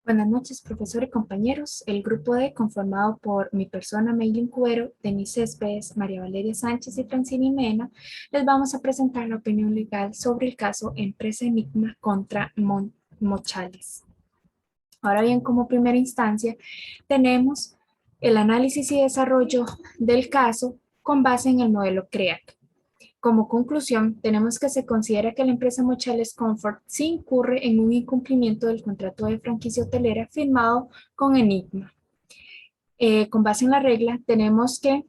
Buenas noches, profesor y compañeros. El grupo D, conformado por mi persona, Meilin Cuero, Denise Céspedes, María Valeria Sánchez y Francini Mena, les vamos a presentar la opinión legal sobre el caso Empresa Enigma contra Mochales. Ahora bien, como primera instancia, tenemos el análisis y desarrollo del caso con base en el modelo CREAC. Como conclusión, tenemos que se considera que la empresa Mochales Comfort sí incurre en un incumplimiento del contrato de franquicia hotelera firmado con Enigma. Con base en la regla, tenemos que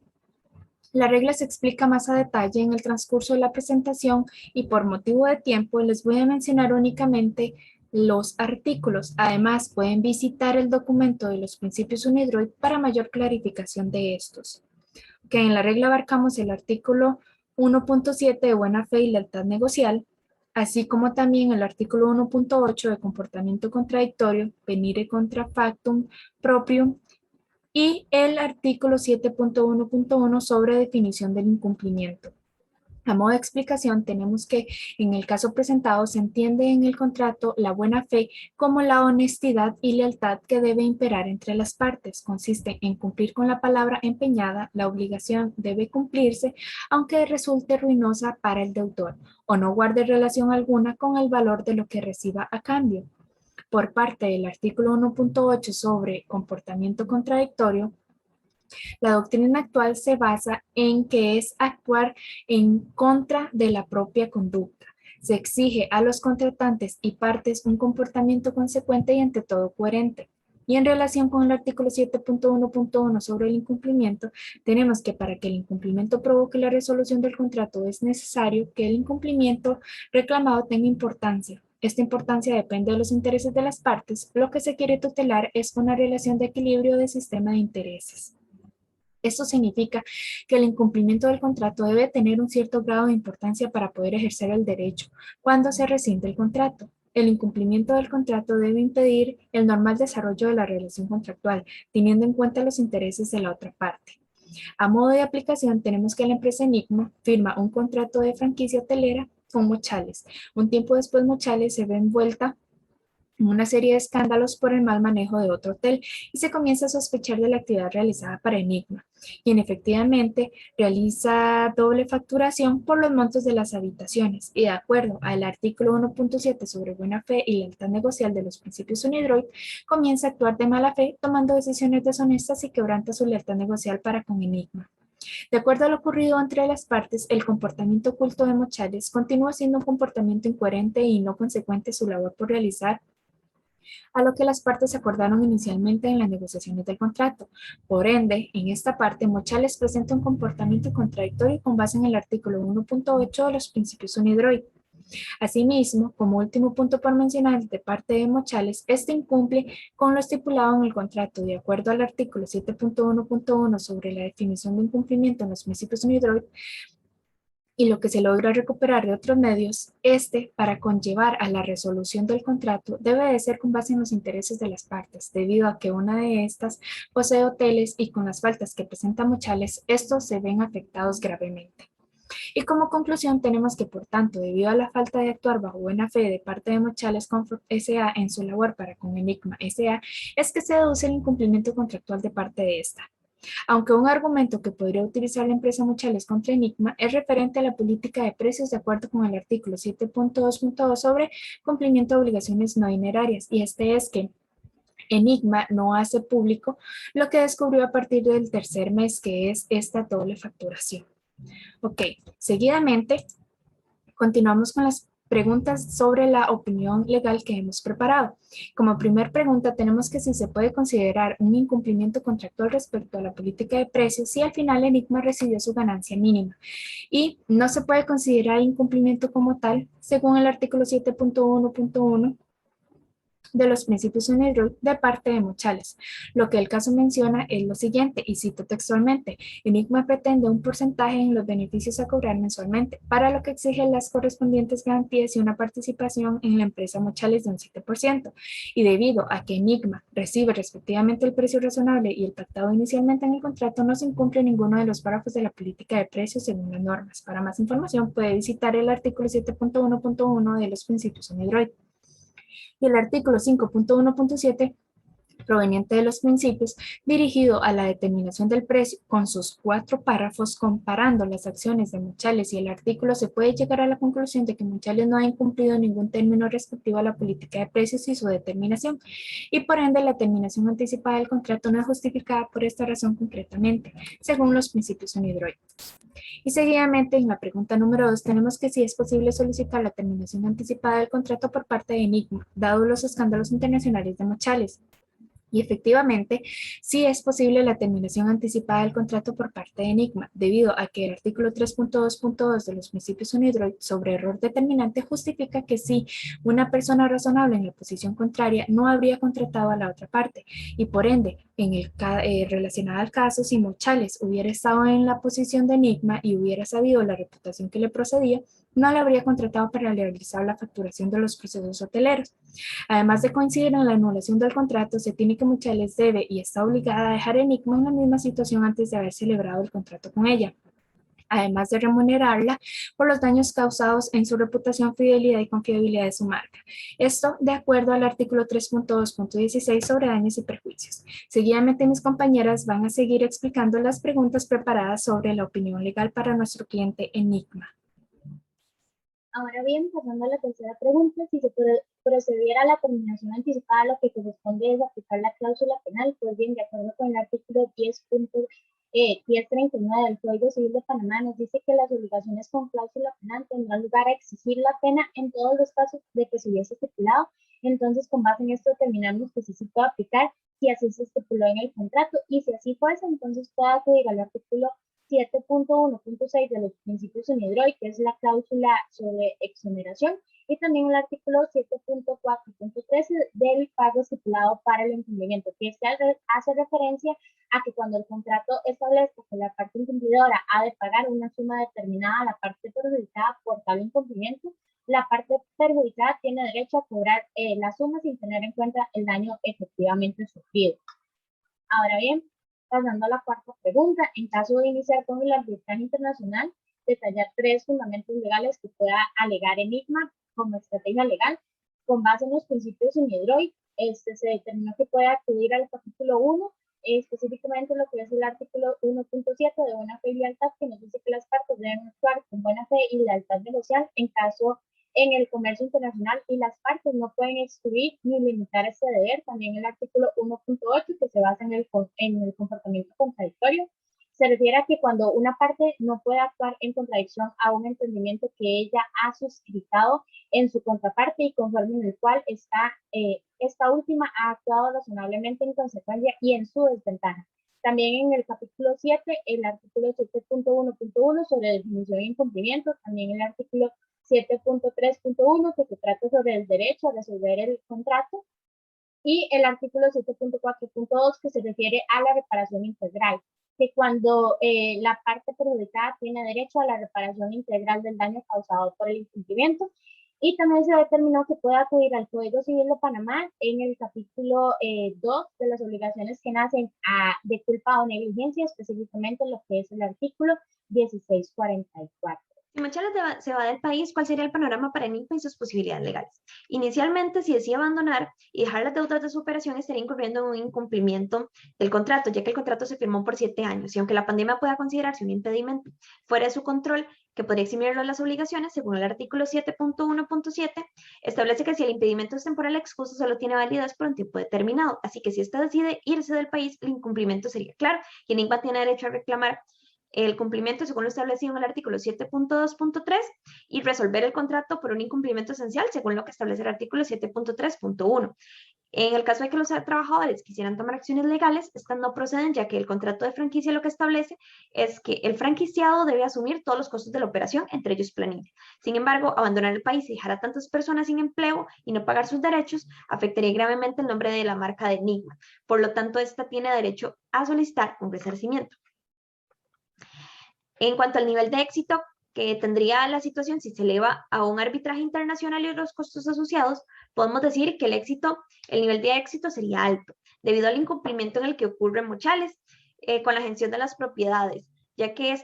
la regla se explica más a detalle en el transcurso de la presentación y por motivo de tiempo les voy a mencionar únicamente los artículos. Además, pueden visitar el documento de los principios UNIDROIT para mayor clarificación de estos. Que en la regla abarcamos el artículo 1.7 de buena fe y lealtad negocial, así como también el artículo 1.8 de comportamiento contradictorio, venire contra factum proprium, y el artículo 7.1.1 sobre definición del incumplimiento. A modo de explicación, tenemos que en el caso presentado se entiende en el contrato la buena fe como la honestidad y lealtad que debe imperar entre las partes. Consiste en cumplir con la palabra empeñada, la obligación debe cumplirse aunque resulte ruinosa para el deudor o no guarde relación alguna con el valor de lo que reciba a cambio. Por parte del artículo 1.8 sobre comportamiento contradictorio, la doctrina actual se basa en que es actuar en contra de la propia conducta. Se exige a los contratantes y partes un comportamiento consecuente y ante todo coherente. Y en relación con el artículo 7.1.1 sobre el incumplimiento, tenemos que para que el incumplimiento provoque la resolución del contrato es necesario que el incumplimiento reclamado tenga importancia. Esta importancia depende de los intereses de las partes. Lo que se quiere tutelar es una relación de equilibrio de sistema de intereses. Esto significa que el incumplimiento del contrato debe tener un cierto grado de importancia para poder ejercer el derecho cuando se rescinde el contrato. El incumplimiento del contrato debe impedir el normal desarrollo de la relación contractual, teniendo en cuenta los intereses de la otra parte. A modo de aplicación, tenemos que la empresa Enigma firma un contrato de franquicia hotelera con Mochales. Un tiempo después, Mochales se ve envuelta una serie de escándalos por el mal manejo de otro hotel y se comienza a sospechar de la actividad realizada para Enigma, quien efectivamente realiza doble facturación por los montos de las habitaciones y de acuerdo al artículo 1.7 sobre buena fe y lealtad negocial de los principios UNIDROIT, comienza a actuar de mala fe tomando decisiones deshonestas y quebranta su lealtad negocial para con Enigma. De acuerdo a lo ocurrido entre las partes, el comportamiento oculto de Mochales continúa siendo un comportamiento incoherente y no consecuente su labor por realizar a lo que las partes acordaron inicialmente en las negociaciones del contrato. Por ende, en esta parte, Mochales presenta un comportamiento contradictorio con base en el artículo 1.8 de los principios UNIDROIT. Asimismo, como último punto por mencionar de parte de Mochales, este incumple con lo estipulado en el contrato. De acuerdo al artículo 7.1.1 sobre la definición de incumplimiento en los principios UNIDROIT, y lo que se logra recuperar de otros medios, para conllevar a la resolución del contrato, debe de ser con base en los intereses de las partes, debido a que una de estas posee hoteles y con las faltas que presenta Mochales, estos se ven afectados gravemente. Y como conclusión tenemos que, por tanto, debido a la falta de actuar bajo buena fe de parte de Mochales Comfort S.A. en su labor para con Enigma S.A., es que se deduce el incumplimiento contractual de parte de esta. Aunque un argumento que podría utilizar la empresa Mochales contra Enigma es referente a la política de precios de acuerdo con el artículo 7.2.2 sobre cumplimiento de obligaciones no dinerarias, y este es que Enigma no hace público lo que descubrió a partir del tercer mes, que es esta doble facturación. Ok, seguidamente continuamos con las preguntas sobre la opinión legal que hemos preparado. Como primer pregunta, tenemos que si se puede considerar un incumplimiento contractual respecto a la política de precios si al final Enigma recibió su ganancia mínima. Y no se puede considerar incumplimiento como tal, según el artículo 7.1.1 de los principios UNIDROIT de parte de Mochales. Lo que el caso menciona es lo siguiente, y cito textualmente: Enigma pretende un porcentaje en los beneficios a cobrar mensualmente, para lo que exige las correspondientes garantías y una participación en la empresa Mochales de un 7%, y debido a que Enigma recibe respectivamente el precio razonable y el pactado inicialmente en el contrato, no se incumple ninguno de los párrafos de la política de precios según las normas. Para más información puede visitar el artículo 7.1.1 de los principios UNIDROIT. Y el artículo 5.1.7 proveniente de los principios, dirigido a la determinación del precio con sus 4 párrafos comparando las acciones de Mochales y el artículo, se puede llegar a la conclusión de que Mochales no ha incumplido ningún término respectivo a la política de precios y su determinación, y por ende la terminación anticipada del contrato no es justificada por esta razón concretamente, según los principios unidroicos. Y seguidamente, en la pregunta número 2, tenemos que si es posible solicitar la terminación anticipada del contrato por parte de Enigma, dado los escándalos internacionales de Mochales. Y efectivamente, sí es posible la terminación anticipada del contrato por parte de Enigma, debido a que el artículo 3.2.2 de los principios UNIDROIT sobre error determinante justifica que si una persona razonable en la posición contraria no habría contratado a la otra parte, y por ende, relacionado al caso, si Mochales hubiera estado en la posición de Enigma y hubiera sabido la reputación que le procedía, no le habría contratado para realizar la facturación de los procesos hoteleros. Además de coincidir en la anulación del contrato, se tiene que Mochales debe y está obligada a dejar Enigma en la misma situación antes de haber celebrado el contrato con ella, además de remunerarla por los daños causados en su reputación, fidelidad y confiabilidad de su marca. Esto de acuerdo al artículo 3.2.16 sobre daños y perjuicios. Seguidamente mis compañeras van a seguir explicando las preguntas preparadas sobre la opinión legal para nuestro cliente Enigma. Ahora bien, pasando a la tercera pregunta, si se procediera a la terminación anticipada, lo que corresponde es aplicar la cláusula penal. Pues bien, de acuerdo con el artículo 10.39 del Código Civil de Panamá, nos dice que las obligaciones con cláusula penal tendrán lugar a exigir la pena en todos los casos de que se hubiese estipulado. Entonces, con base en esto, determinamos que sí se puede aplicar si así se estipuló en el contrato, y si así fuese, entonces puede acudir al artículo 7.1.6 de los principios UNIDROIT, que es la cláusula sobre exoneración, y también el artículo 7.4.13 del pago estipulado para el incumplimiento, que hace referencia a que cuando el contrato establezca que la parte incumplidora ha de pagar una suma determinada a la parte perjudicada por tal incumplimiento, la parte perjudicada tiene derecho a cobrar la suma sin tener en cuenta el daño efectivamente sufrido. Ahora bien, pasando a la cuarta pregunta, en caso de iniciar con el arbitraje internacional, detallar 3 fundamentos legales que pueda alegar Enigma como estrategia legal. Con base en los principios UNIDROIT, se determinó que puede acudir al capítulo 1, específicamente lo que es el artículo 1.7 de buena fe y lealtad, que nos dice que las partes deben actuar con buena fe y lealtad negocial en el comercio internacional, y las partes no pueden excluir ni limitar este deber. También el artículo 1.8, que se basa en el comportamiento contradictorio, se refiere a que cuando una parte no puede actuar en contradicción a un entendimiento que ella ha suscrito en su contraparte y conforme en el cual esta última ha actuado razonablemente en consecuencia y en su desventaja. También en el capítulo 7, el artículo 7.1.1 sobre definición e incumplimiento, también el artículo 7.3.1, que se trata sobre el derecho a resolver el contrato, y el artículo 7.4.2, que se refiere a la reparación integral, que cuando la parte perjudicada tiene derecho a la reparación integral del daño causado por el incumplimiento. Y también se determinó que puede acudir al Código Civil de Panamá en el capítulo 2 de las obligaciones que nacen de culpa o negligencia, específicamente lo que es el artículo 1644. Si Mochales se va del país, ¿cuál sería el panorama para Enigma y sus posibilidades legales? Inicialmente, si decide abandonar y dejar las deudas de su operación, estaría incurriendo en un incumplimiento del contrato, ya que el contrato se firmó por 7 años, y aunque la pandemia pueda considerarse un impedimento fuera de su control, que podría eximirlo de las obligaciones, según el artículo 7.1.7, establece que si el impedimento es temporal, la excusa solo tiene validez por un tiempo determinado, así que si ésta decide irse del país, el incumplimiento sería claro, y Enigma tiene derecho a reclamar el cumplimiento según lo establecido en el artículo 7.2.3 y resolver el contrato por un incumplimiento esencial según lo que establece el artículo 7.3.1. En el caso de que los trabajadores quisieran tomar acciones legales, estas no proceden, ya que el contrato de franquicia lo que establece es que el franquiciado debe asumir todos los costos de la operación, entre ellos planilla. Sin embargo, abandonar el país y dejar a tantas personas sin empleo y no pagar sus derechos afectaría gravemente el nombre de la marca de Enigma. Por lo tanto, esta tiene derecho a solicitar un resarcimiento. En cuanto al nivel de éxito que tendría la situación si se eleva a un arbitraje internacional y los costos asociados, podemos decir que el nivel de éxito sería alto, debido al incumplimiento en el que ocurre Mochales con la gestión de las propiedades, ya que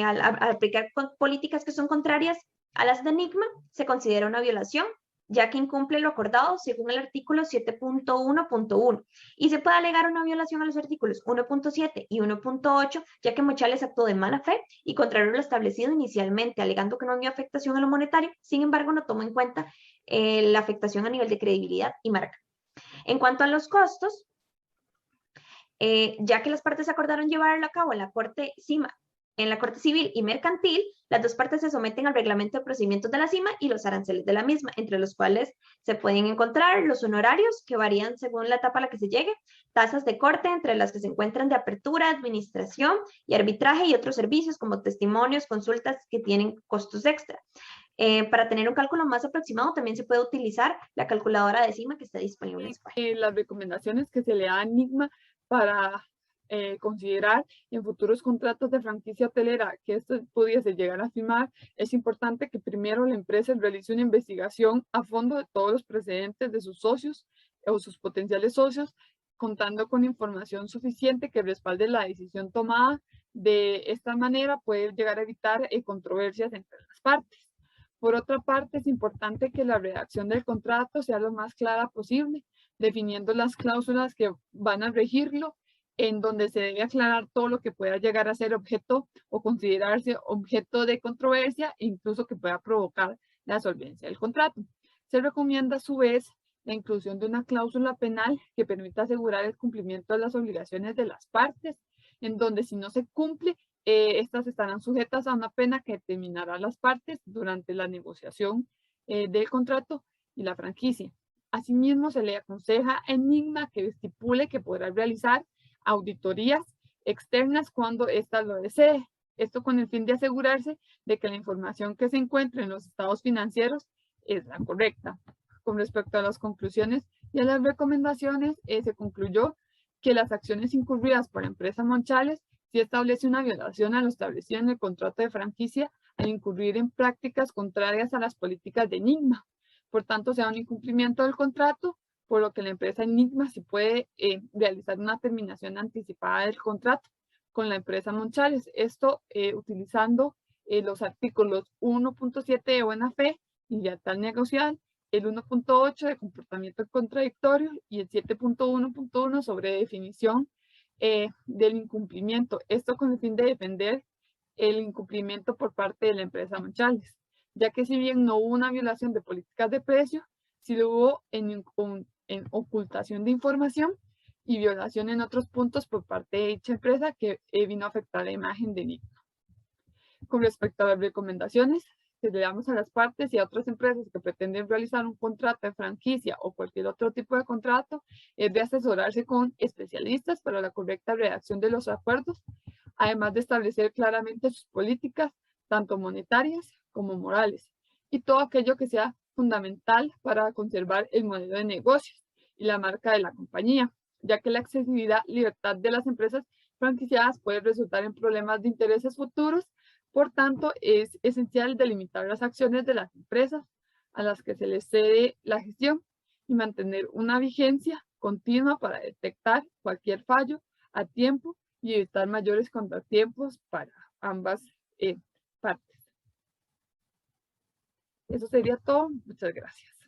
al aplicar políticas que son contrarias a las de Enigma, se considera una violación ya que incumple lo acordado según el artículo 7.1.1, y se puede alegar una violación a los artículos 1.7 y 1.8, ya que Mochales actuó de mala fe y contrario a lo establecido inicialmente, alegando que no había afectación a lo monetario. Sin embargo, no tomó en cuenta la afectación a nivel de credibilidad y marca. En cuanto a los costos, ya que las partes acordaron llevarlo a cabo en la Corte Civil y Mercantil, las dos partes se someten al reglamento de procedimientos de la CIMA y los aranceles de la misma, entre los cuales se pueden encontrar los honorarios, que varían según la etapa a la que se llegue, tasas de corte, entre las que se encuentran de apertura, administración y arbitraje, y otros servicios como testimonios, consultas que tienen costos extra. Para tener un cálculo más aproximado, también se puede utilizar la calculadora de CIMA que está disponible en España. Las recomendaciones que se le da a Enigma para considerar en futuros contratos de franquicia hotelera que esto pudiese llegar a firmar, es importante que primero la empresa realice una investigación a fondo de todos los precedentes de sus socios o sus potenciales socios, contando con información suficiente que respalde la decisión tomada. De esta manera puede llegar a evitar controversias entre las partes. Por otra parte, es importante que la redacción del contrato sea lo más clara posible, definiendo las cláusulas que van a regirlo, en donde se debe aclarar todo lo que pueda llegar a ser objeto o considerarse objeto de controversia, incluso que pueda provocar la solvencia del contrato. Se recomienda a su vez la inclusión de una cláusula penal que permita asegurar el cumplimiento de las obligaciones de las partes, en donde si no se cumple, estas estarán sujetas a una pena que determinará las partes durante la negociación del contrato y la franquicia. Asimismo, se le aconseja a Enigma que estipule que podrá realizar auditorías externas cuando ésta lo desee. Esto con el fin de asegurarse de que la información que se encuentra en los estados financieros es la correcta. Con respecto a las conclusiones y a las recomendaciones, se concluyó que las acciones incurridas por la empresa Mochales sí establece una violación a lo establecido en el contrato de franquicia al incurrir en prácticas contrarias a las políticas de Enigma. Por tanto, sea un incumplimiento del contrato, por lo que la empresa Enigma sí puede realizar una terminación anticipada del contrato con la empresa Mochales. Esto utilizando los artículos 1.7 de buena fe y lealtad negocial, el 1.8 de comportamiento contradictorio y el 7.1.1 sobre definición del incumplimiento. Esto con el fin de defender el incumplimiento por parte de la empresa Mochales, ya que si bien no hubo una violación de políticas de precio, sí lo hubo en ocultación de información y violación en otros puntos por parte de dicha empresa que vino a afectar la imagen de Enigma. Con respecto a las recomendaciones que le damos a las partes y a otras empresas que pretenden realizar un contrato de franquicia o cualquier otro tipo de contrato, es de asesorarse con especialistas para la correcta redacción de los acuerdos, además de establecer claramente sus políticas, tanto monetarias como morales, y todo aquello que sea fundamental para conservar el modelo de negocios y la marca de la compañía, ya que la accesibilidad y libertad de las empresas franquiciadas puede resultar en problemas de intereses futuros. Por tanto, es esencial delimitar las acciones de las empresas a las que se les cede la gestión y mantener una vigencia continua para detectar cualquier fallo a tiempo y evitar mayores contratiempos para ambas partes. Eso sería todo. Muchas gracias.